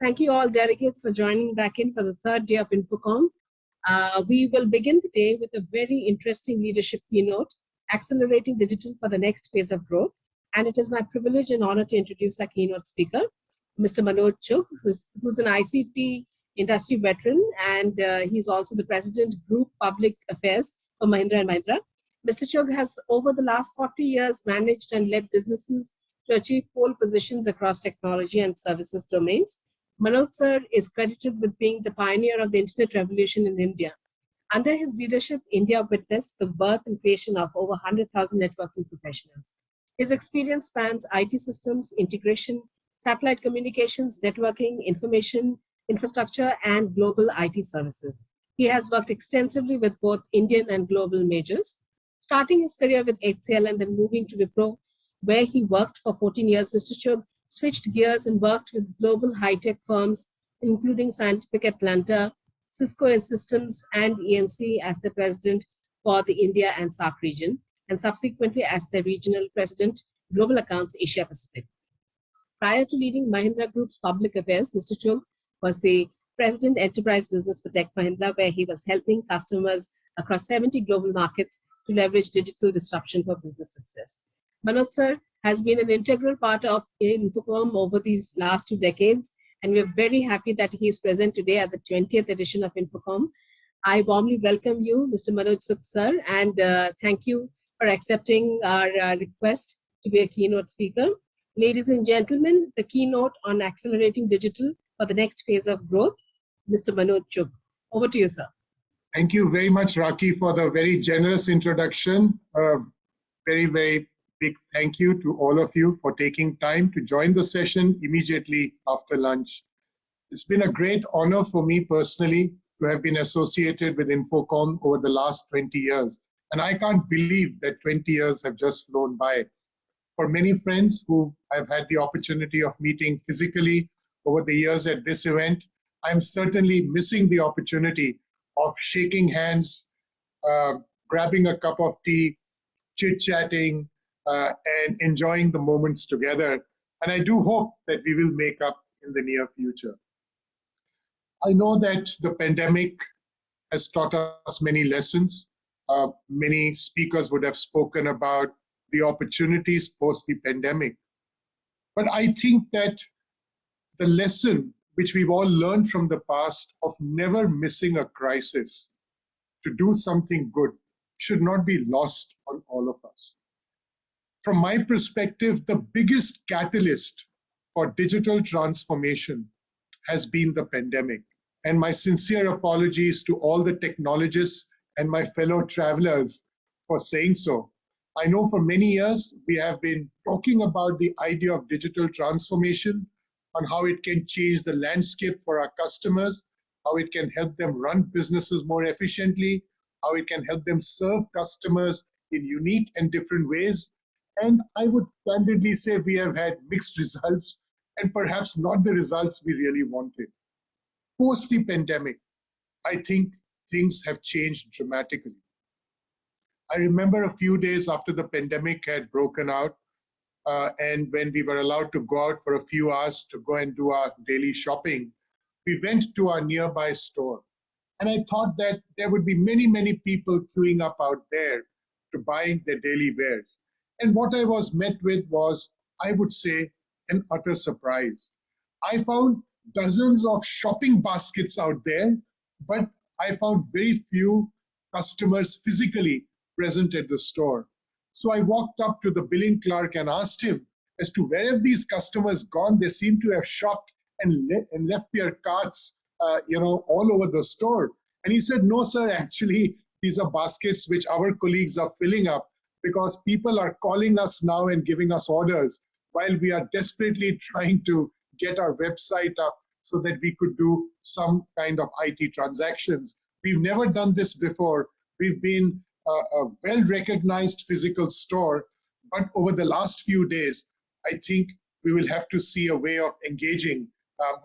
Thank you all delegates for joining back in for the third day of INFOCOM. We will begin the day with a very interesting leadership keynote, Accelerating Digital for the Next Phase of Growth. And it is my privilege and honor to introduce our keynote speaker, Mr. Manoj Chugh, who's an ICT industry veteran, and he's also the President, Group Public Affairs for Mahindra & Mahindra. Mr. Chugh has, over the last 40 years, managed and led businesses to achieve pole positions across technology and services domains. Manoj sir is credited with being the pioneer of the internet revolution in India. Under his leadership, India witnessed the birth and creation of over 100,000 networking professionals. His experience spans IT systems, integration, satellite communications, networking, information, infrastructure, and global IT services. He has worked extensively with both Indian and global majors. Starting his career with HCL and then moving to Wipro, where he worked for 14 years, Mr. Chugh switched gears and worked with global high-tech firms, including Scientific Atlanta, Cisco Systems, and EMC as the president for the India and SAARC region, and subsequently as the regional president, Global Accounts Asia Pacific. Prior to leading Mahindra Group's public affairs, Mr. Chugh was the president enterprise business for Tech Mahindra, where he was helping customers across 70 global markets to leverage digital disruption for business success. Manoj sir has been an integral part of INFOCOM over these last 2 decades, and we're very happy that he is present today at the 20th edition of INFOCOM. I warmly welcome you, Mr. Manoj Chugh sir, and thank you for accepting our request to be a keynote speaker. Ladies and gentlemen, the keynote on accelerating digital for the next phase of growth, Mr. Manoj Chugh. Over to you, sir. Thank you very much, Raki, for the very generous introduction. Very, very big thank you to all of you for taking time to join the session immediately after lunch. It's been a great honor for me personally to have been associated with INFOCOM over the last 20 years. And I can't believe that 20 years have just flown by. For many friends who I've had the opportunity of meeting physically over the years at this event, I'm certainly missing the opportunity of shaking hands, grabbing a cup of tea, chit-chatting, and enjoying the moments together. And I do hope that we will make up in the near future. I know that the pandemic has taught us many lessons. Many speakers would have spoken about the opportunities post the pandemic. But I think that the lesson which we've all learned from the past of never missing a crisis to do something good should not be lost on all of us. From my perspective, the biggest catalyst for digital transformation has been the pandemic. And my sincere apologies to all the technologists and my fellow travelers for saying so. I know for many years we have been talking about the idea of digital transformation, on how it can change the landscape for our customers, how it can help them run businesses more efficiently, how it can help them serve customers in unique and different ways. And I would candidly say we have had mixed results and perhaps not the results we really wanted. Post the pandemic, I think things have changed dramatically. I remember a few days after the pandemic had broken out, and when we were allowed to go out for a few hours to go and do our daily shopping, we went to our nearby store. And I thought that there would be many, many people queuing up out there to buy their daily wares. And what I was met with was, I would say, an utter surprise. I found dozens of shopping baskets out there, but I found very few customers physically present at the store. So I walked up to the billing clerk and asked him as to where have these customers gone. They seem to have shopped and left their carts all over the store. And he said, no, sir, actually, these are baskets which our colleagues are filling up because people are calling us now and giving us orders while we are desperately trying to get our website up so that we could do some kind of IT transactions. We've never done this before. We've been a well-recognized physical store, but over the last few days, I think we will have to see a way of engaging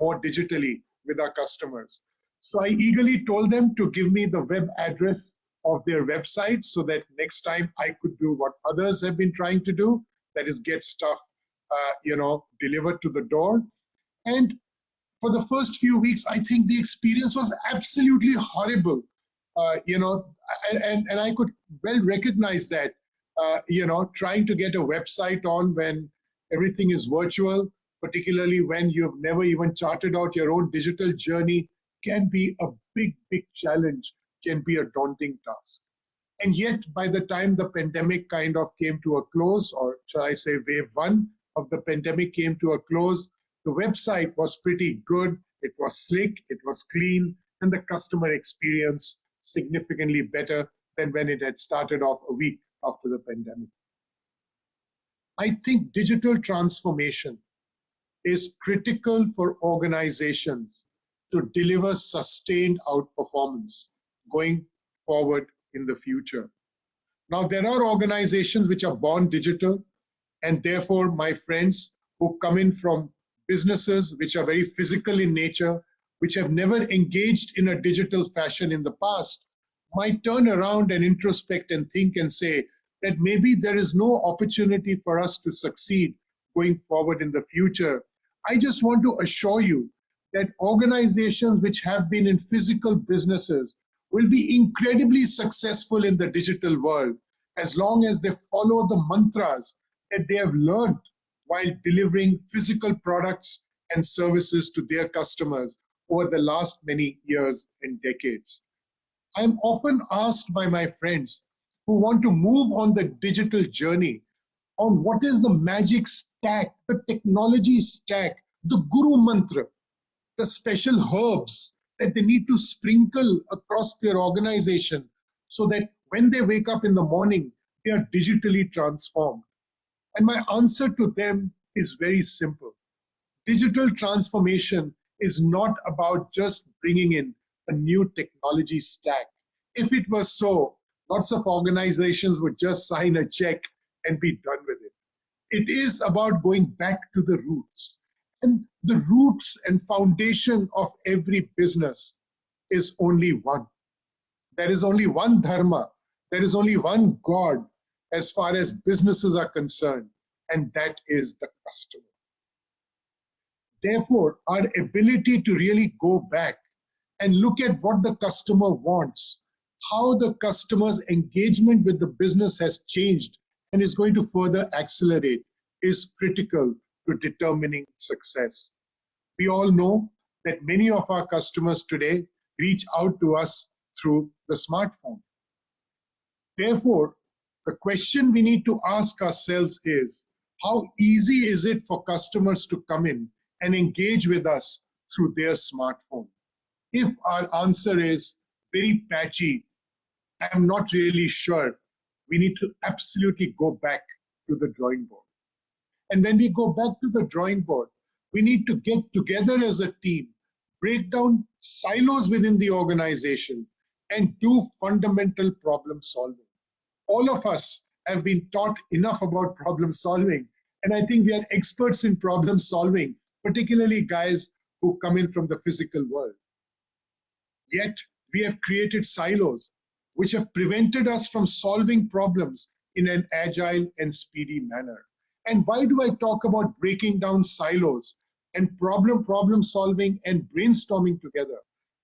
more digitally with our customers. So I eagerly told them to give me the web address of their website so that next time I could do what others have been trying to do, that is get stuff delivered to the door. And for the first few weeks, I think the experience was absolutely horrible. And I could well recognize that, trying to get a website on when everything is virtual, particularly when you've never even charted out your own digital journey, can be a big, big challenge, can be a daunting task. And yet, by the time the pandemic kind of came to a close, or shall I say wave one of the pandemic came to a close, the website was pretty good, it was slick, it was clean, and the customer experience significantly better than when it had started off a week after the pandemic. I think digital transformation is critical for organizations to deliver sustained outperformance going forward in the future. Now, there are organizations which are born digital, and therefore my friends who come in from businesses which are very physical in nature, which have never engaged in a digital fashion in the past, might turn around and introspect and think and say that maybe there is no opportunity for us to succeed going forward in the future. I just want to assure you that organizations which have been in physical businesses will be incredibly successful in the digital world as long as they follow the mantras that they have learned while delivering physical products and services to their customers over the last many years and decades. I am often asked by my friends who want to move on the digital journey on what is the magic stack, the technology stack, the guru mantra, the special herbs that they need to sprinkle across their organization so that when they wake up in the morning, they are digitally transformed. And my answer to them is very simple. Digital transformation is not about just bringing in a new technology stack. If it was so, lots of organizations would just sign a check and be done with it. It is about going back to the roots. And the roots and foundation of every business is only one. There is only one dharma. There is only one God as far as businesses are concerned, and that is the customer. Therefore, our ability to really go back and look at what the customer wants, how the customer's engagement with the business has changed and is going to further accelerate, is critical to determining success. We all know that many of our customers today reach out to us through the smartphone. Therefore, the question we need to ask ourselves is, how easy is it for customers to come in and engage with us through their smartphone? If our answer is very patchy, I'm not really sure, we need to absolutely go back to the drawing board. And when we go back to the drawing board, we need to get together as a team, break down silos within the organization, and do fundamental problem solving. All of us have been taught enough about problem solving, and I think we are experts in problem solving, particularly guys who come in from the physical world. Yet, we have created silos which have prevented us from solving problems in an agile and speedy manner. And why do I talk about breaking down silos and problem solving and brainstorming together?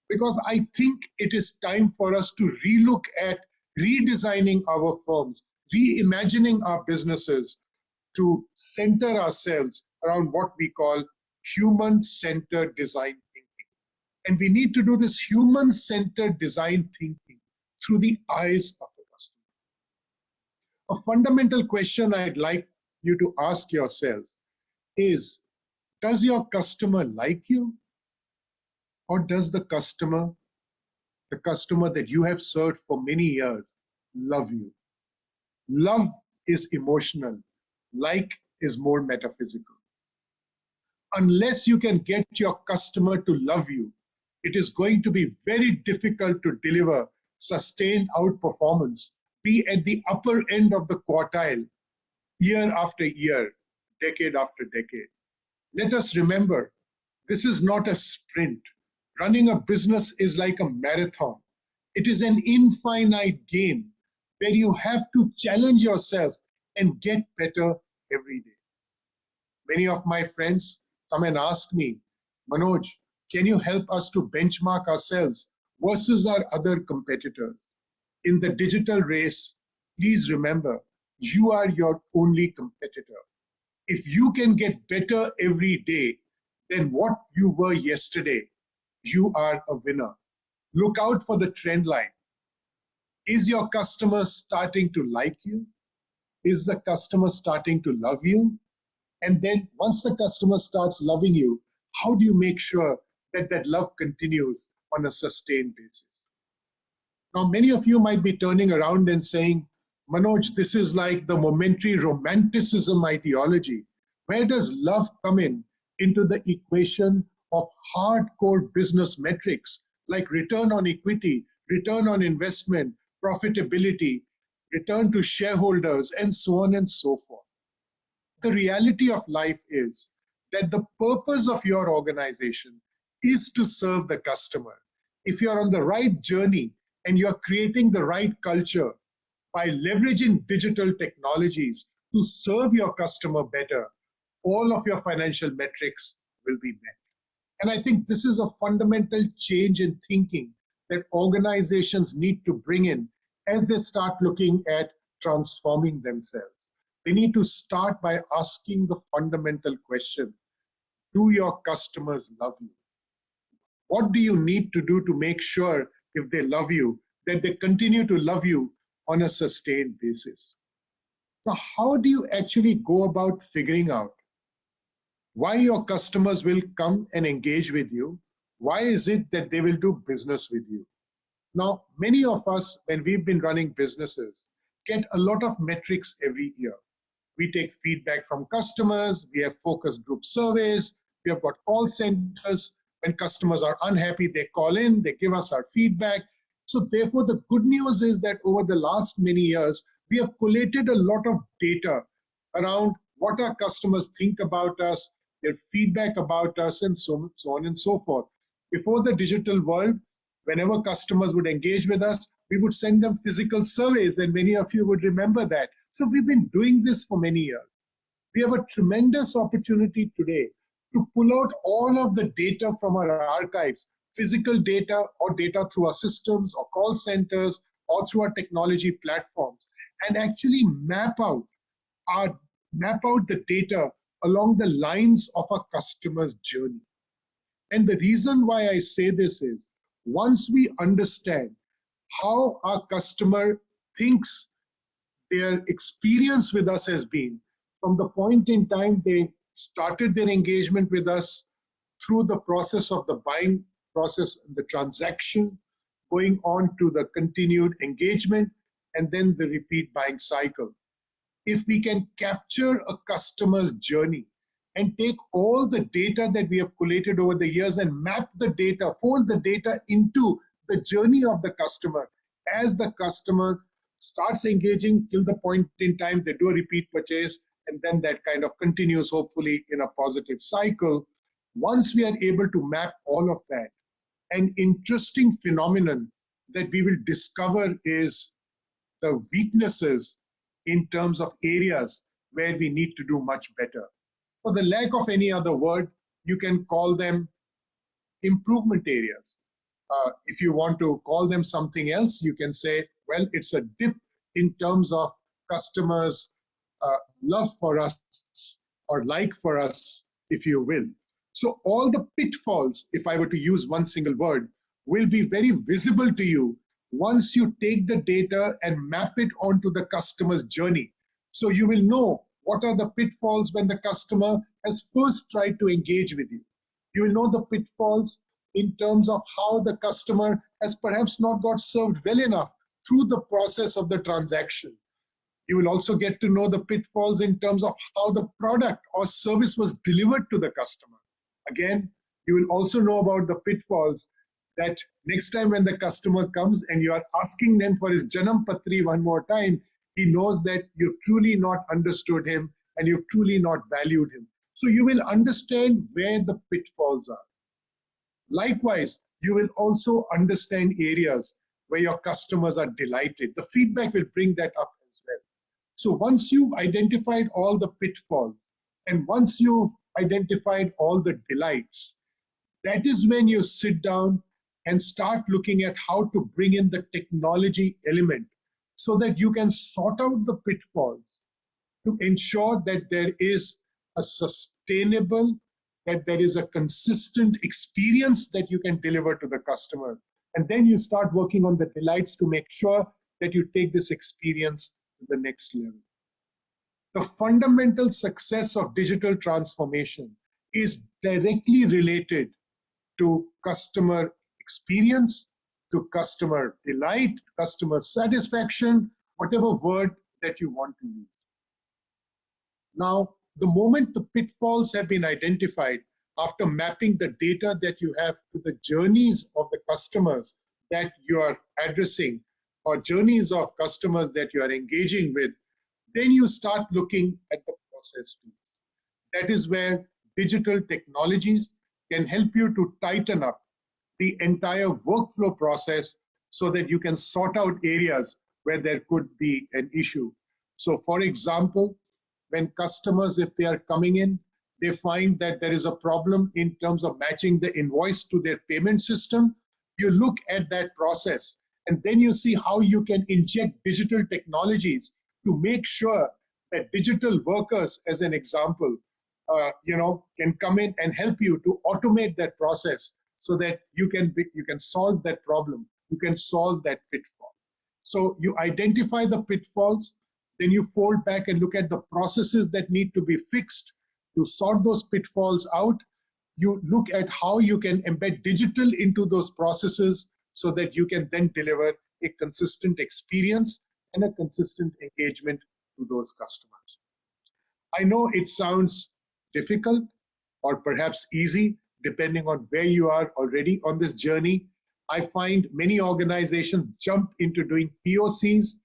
Because I think it is time for us to relook at redesigning our firms, reimagining our businesses to center ourselves around what we call human-centered design thinking. And we need to do this human-centered design thinking through the eyes of the customer. A fundamental question I'd like you to ask yourselves is, does your customer like you? Or does the customer that you have served for many years, love you? Love is emotional. Like is more metaphysical. Unless you can get your customer to love you, it is going to be very difficult to deliver sustained outperformance, be at the upper end of the quartile, year after year, decade after decade. Let us remember, this is not a sprint. Running a business is like a marathon. It is an infinite game where you have to challenge yourself and get better every day. Many of my friends come and ask me, Manoj, Can you help us to benchmark ourselves versus our other competitors? In the digital race, please remember, you are your only competitor. If you can get better every day than what you were yesterday, you are a winner. Look out for the trend line. Is your customer starting to like you? Is the customer starting to love you? And then once the customer starts loving you, how do you make sure that that love continues on a sustained basis? Now, many of you might be turning around and saying, Manoj, this is like the momentary romanticism ideology. Where does love come into the equation of hardcore business metrics like return on equity, return on investment, profitability, return to shareholders, and so on and so forth? The reality of life is that the purpose of your organization is to serve the customer. If you're on the right journey and you're creating the right culture by leveraging digital technologies to serve your customer better, all of your financial metrics will be met. And I think this is a fundamental change in thinking that organizations need to bring in as they start looking at transforming themselves. They need to start by asking the fundamental question, do your customers love you? What do you need to do to make sure, if they love you, that they continue to love you on a sustained basis? Now, how do you actually go about figuring out why your customers will come and engage with you? Why is it that they will do business with you? Now, many of us, when we've been running businesses, get a lot of metrics every year. We take feedback from customers, we have focus group surveys, we have got call centers. When customers are unhappy, they call in, they give us our feedback. So therefore, the good news is that over the last many years, we have collated a lot of data around what our customers think about us, their feedback about us, and so on and so forth. Before the digital world, whenever customers would engage with us, we would send them physical surveys, and many of you would remember that. So we've been doing this for many years. We have a tremendous opportunity today to pull out all of the data from our archives, physical data or data through our systems or call centers or through our technology platforms, and actually map out the data along the lines of our customer's journey. And the reason why I say this is, once we understand how our customer thinks their experience with us has been, from the point in time they started their engagement with us, through the process of the buying process, the transaction, going on to the continued engagement, and then the repeat buying cycle. If we can capture a customer's journey and take all the data that we have collated over the years and map the data, fold the data into the journey of the customer, as the customer starts engaging till the point in time they do a repeat purchase, and then that kind of continues, hopefully, in a positive cycle. Once we are able to map all of that, an interesting phenomenon that we will discover is the weaknesses in terms of areas where we need to do much better. For the lack of any other word, you can call them improvement areas. If you want to call them something else, you can say, well, it's a dip in terms of customers' love for us or like for us, if you will. So all the pitfalls, if I were to use one single word, will be very visible to you once you take the data and map it onto the customer's journey. So you will know what are the pitfalls when the customer has first tried to engage with you. You will know the pitfalls in terms of how the customer has perhaps not got served well enough through the process of the transaction. You will also get to know the pitfalls in terms of how the product or service was delivered to the customer. Again, you will also know about the pitfalls that next time when the customer comes and you are asking them for his Janam Patri one more time, he knows that you've truly not understood him and you've truly not valued him. So you will understand where the pitfalls are. Likewise, you will also understand areas where your customers are delighted. The feedback will bring that up as well. So once you've identified all the pitfalls and once you've identified all the delights, That is when you sit down and start looking at how to bring in the technology element so that you can sort out the pitfalls to ensure that there is a sustainable, that there is a consistent experience that you can deliver to the customer. And then you start working on the delights to make sure that you take this experience to the next level. The fundamental success of digital transformation is directly related to customer experience, to customer delight, customer satisfaction, whatever word that you want to use. Now, the moment the pitfalls have been identified, after mapping the data that you have to the journeys of the customers that you are addressing, or journeys of customers that you are engaging with, then you start looking at the process piece. That is where digital technologies can help you to tighten up the entire workflow process so that you can sort out areas where there could be an issue. So for example, when customers, if they are coming in, they find that there is a problem in terms of matching the invoice to their payment system, you look at that process and then you see how you can inject digital technologies to make sure that digital workers, as an example, can come in and help you to automate that process so that you can solve that problem, you can solve that pitfall. So you identify the pitfalls, then you fold back and look at the processes that need to be fixed to sort those pitfalls out. You look at how you can embed digital into those processes so that you can then deliver a consistent experience and a consistent engagement to those customers. I know it sounds difficult or perhaps easy, depending on where you are already on this journey. I find many organizations jump into doing POCs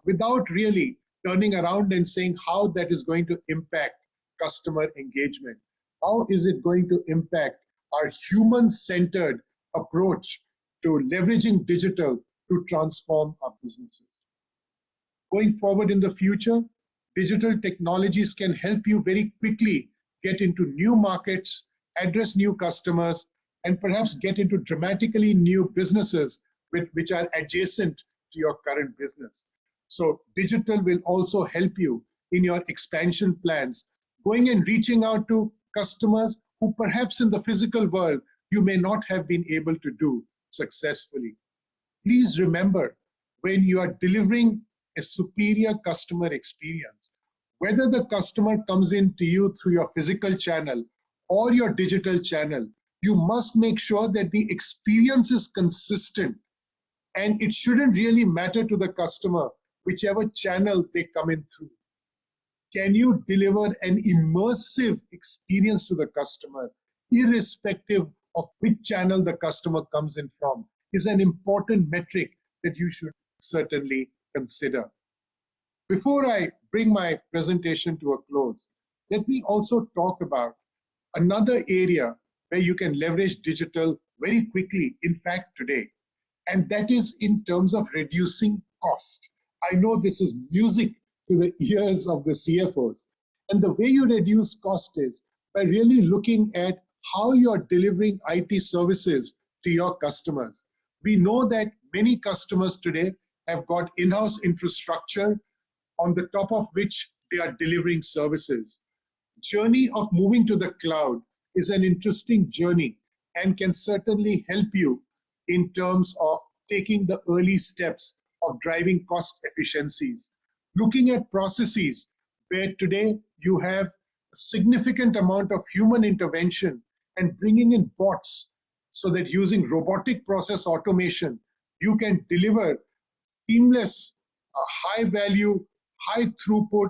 without really turning around and saying how that is going to impact customer engagement. How is it going to impact our human-centered approach to leveraging digital to transform our businesses? Going forward in the future, digital technologies can help you very quickly get into new markets, address new customers, and perhaps get into dramatically new businesses which are adjacent to your current business. So digital will also help you in your expansion plans, going and reaching out to customers who perhaps in the physical world you may not have been able to do successfully. Please remember, when you are delivering a superior customer experience, whether the customer comes in to you through your physical channel or your digital channel, you must make sure that the experience is consistent. And it shouldn't really matter to the customer whichever channel they come in through. Can you deliver an immersive experience to the customer, irrespective of which channel the customer comes in from, is an important metric that you should certainly consider. Before I bring my presentation to a close, let me also talk about another area where you can leverage digital very quickly, in fact today, and that is in terms of reducing cost. I know this is music to the ears of the CFOs. And the way you reduce cost is by really looking at how you're delivering IT services to your customers. We know that many customers today have got in-house infrastructure on the top of which they are delivering services. Journey of moving to the cloud is an interesting journey and can certainly help you in terms of taking the early steps of driving cost efficiencies. Looking at processes where today you have a significant amount of human intervention and bringing in bots so that using robotic process automation, you can deliver seamless, high value, high throughput,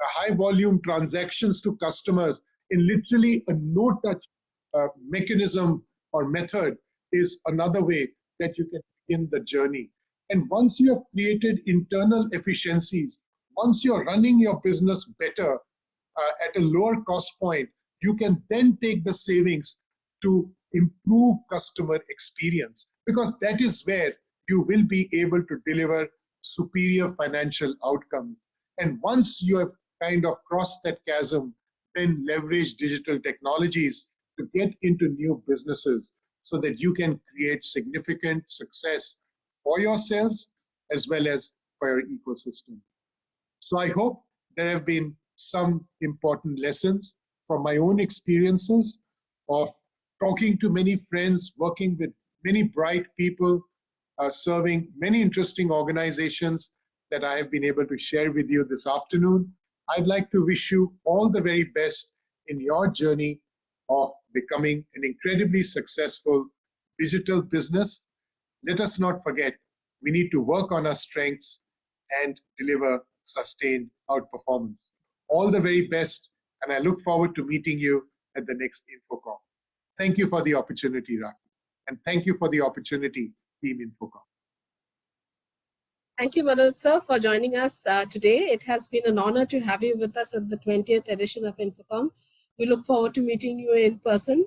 high volume transactions to customers in literally a no-touch mechanism or method is another way that you can begin the journey. And once you have created internal efficiencies, once you're running your business better at a lower cost point, you can then take the savings to improve customer experience, because that is where you will be able to deliver superior financial outcomes. And once you have kind of crossed that chasm, then leverage digital technologies to get into new businesses so that you can create significant success for yourselves as well as for your ecosystem. So I hope there have been some important lessons from my own experiences of talking to many friends, working with many bright people, serving many interesting organizations that I have been able to share with you this afternoon. I'd like to wish you all the very best in your journey of becoming an incredibly successful digital business. Let us not forget, we need to work on our strengths and deliver sustained outperformance. All the very best, and I look forward to meeting you at the next INFOCOM. Thank you for the opportunity, Raki, and thank you for the opportunity, Team INFOCOM. Thank you, Manoj sir, for joining us today. It has been an honor to have you with us at the 20th edition of INFOCOM. We look forward to meeting you in person